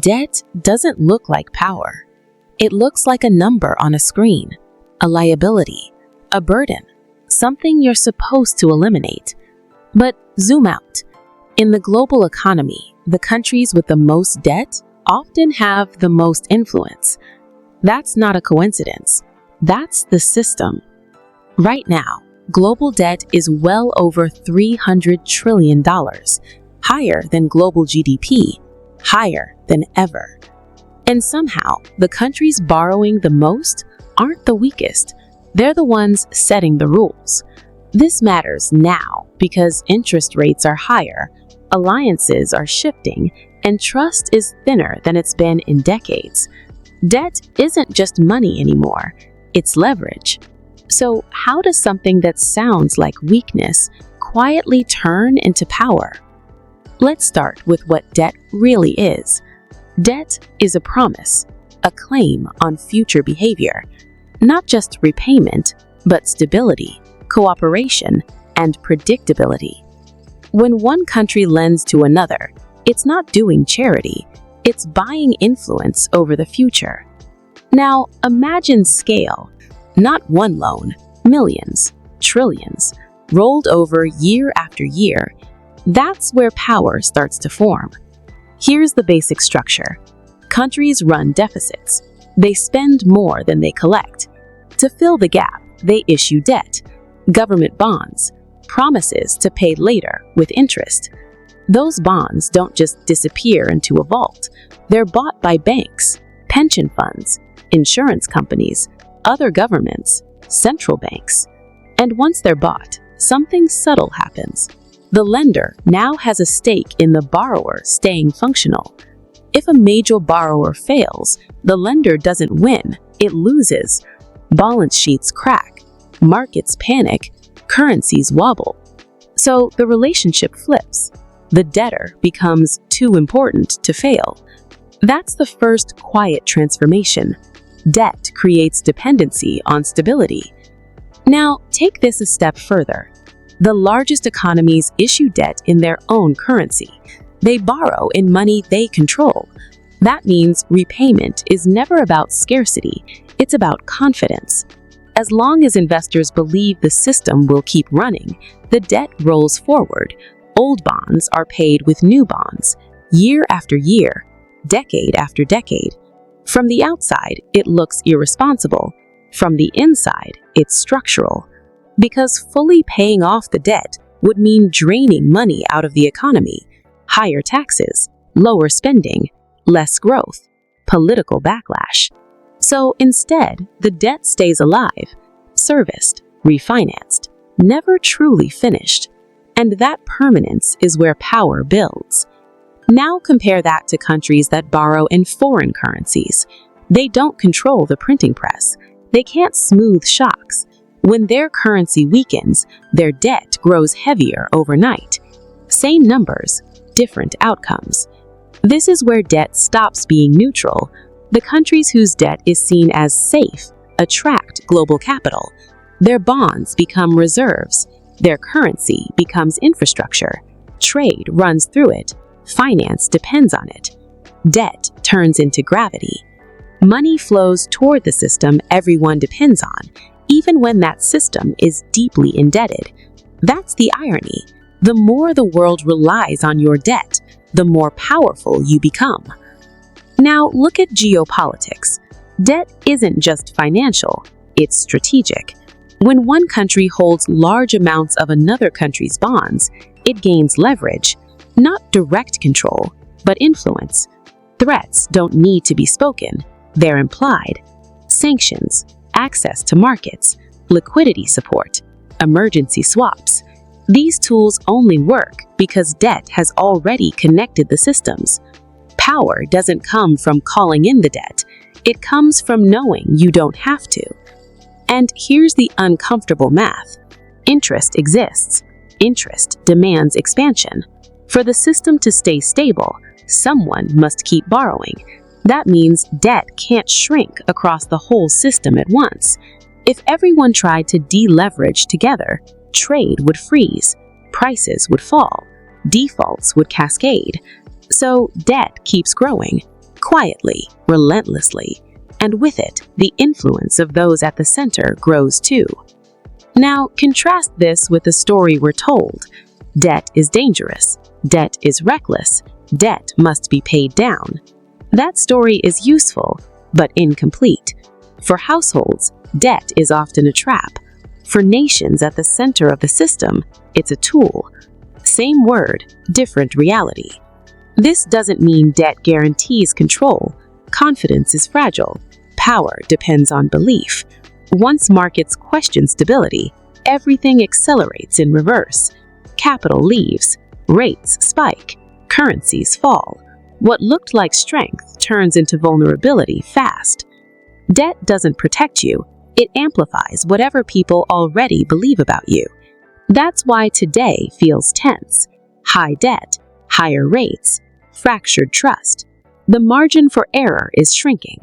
Debt doesn't look like power. It looks like a number on a screen, a liability, a burden, something you're supposed to eliminate. But zoom out. In the global economy, the countries with the most debt often have the most influence. That's not a coincidence. That's the system. Right now, global debt is well over $300 trillion, higher than global GDP, higher than ever. And somehow, the countries borrowing the most aren't the weakest. They're the ones setting the rules. This matters now because interest rates are higher, alliances are shifting, and trust is thinner than it's been in decades. Debt isn't just money anymore, it's leverage. So how does something that sounds like weakness quietly turn into power? Let's start with what debt really is. Debt is a promise, a claim on future behavior, not just repayment, but stability, cooperation, and predictability. When one country lends to another, it's not doing charity, it's buying influence over the future. Now, imagine scale, not one loan, millions, trillions, rolled over year after year. That's where power starts to form. Here's the basic structure. Countries run deficits. They spend more than they collect. To fill the gap, they issue debt, government bonds, promises to pay later with interest. Those bonds don't just disappear into a vault. They're bought by banks, pension funds, insurance companies, other governments, central banks. And once they're bought, something subtle happens. The lender now has a stake in the borrower staying functional. If a major borrower fails, the lender doesn't win, it loses. Balance sheets crack, markets panic, currencies wobble. So the relationship flips. The debtor becomes too important to fail. That's the first quiet transformation. Debt creates dependency on stability. Now, take this a step further. The largest economies issue debt in their own currency. They borrow in money they control. That means repayment is never about scarcity, it's about confidence. As long as investors believe the system will keep running, the debt rolls forward. Old bonds are paid with new bonds, year after year, decade after decade. From the outside, it looks irresponsible. From the inside, it's structural. Because fully paying off the debt would mean draining money out of the economy, higher taxes, lower spending, less growth, political backlash. So instead, the debt stays alive, serviced, refinanced, never truly finished. And that permanence is where power builds. Now compare that to countries that borrow in foreign currencies. They don't control the printing press. They can't smooth shocks. When their currency weakens, their debt grows heavier overnight. Same numbers, different outcomes. This is where debt stops being neutral. The countries whose debt is seen as safe attract global capital. Their bonds become reserves. Their currency becomes infrastructure. Trade runs through it. Finance depends on it. Debt turns into gravity. Money flows toward the system everyone depends on, even when that system is deeply indebted. That's the irony. The more the world relies on your debt, the more powerful you become. Now look at geopolitics. Debt isn't just financial, it's strategic. When one country holds large amounts of another country's bonds, it gains leverage, not direct control, but influence. Threats don't need to be spoken, they're implied. Sanctions, access to markets, liquidity support, emergency swaps. These tools only work because debt has already connected the systems. Power doesn't come from calling in the debt. It comes from knowing you don't have to. And here's the uncomfortable math. Interest exists. Interest demands expansion. For the system to stay stable, someone must keep borrowing. That means debt can't shrink across the whole system at once. If everyone tried to deleverage together, trade would freeze, prices would fall, defaults would cascade. So debt keeps growing. quietly, relentlessly, and with it, the influence of those at the center grows too. Now, contrast this with the story we're told. Debt is dangerous. Debt is reckless. Debt must be paid down. That story is useful, but incomplete. For households, debt is often a trap. For nations at the center of the system, it's a tool. Same word, different reality. This doesn't mean debt guarantees control. Confidence is fragile. Power depends on belief. Once markets question stability, everything accelerates in reverse. Capital leaves, rates spike, currencies fall. What looked like strength turns into vulnerability fast. Debt doesn't protect you, it amplifies whatever people already believe about you. That's why today feels tense. High debt, higher rates, fractured trust. The margin for error is shrinking.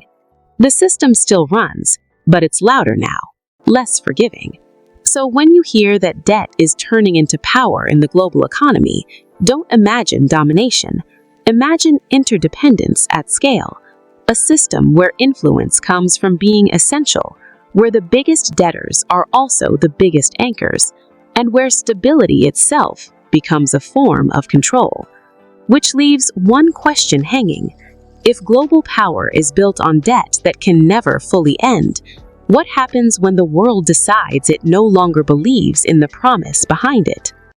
The system still runs, but it's louder now, less forgiving. So when you hear that debt is turning into power in the global economy, don't imagine domination. Imagine interdependence at scale. A system where influence comes from being essential, where the biggest debtors are also the biggest anchors, and where stability itself becomes a form of control. Which leaves one question hanging. If global power is built on debt that can never fully end, what happens when the world decides it no longer believes in the promise behind it?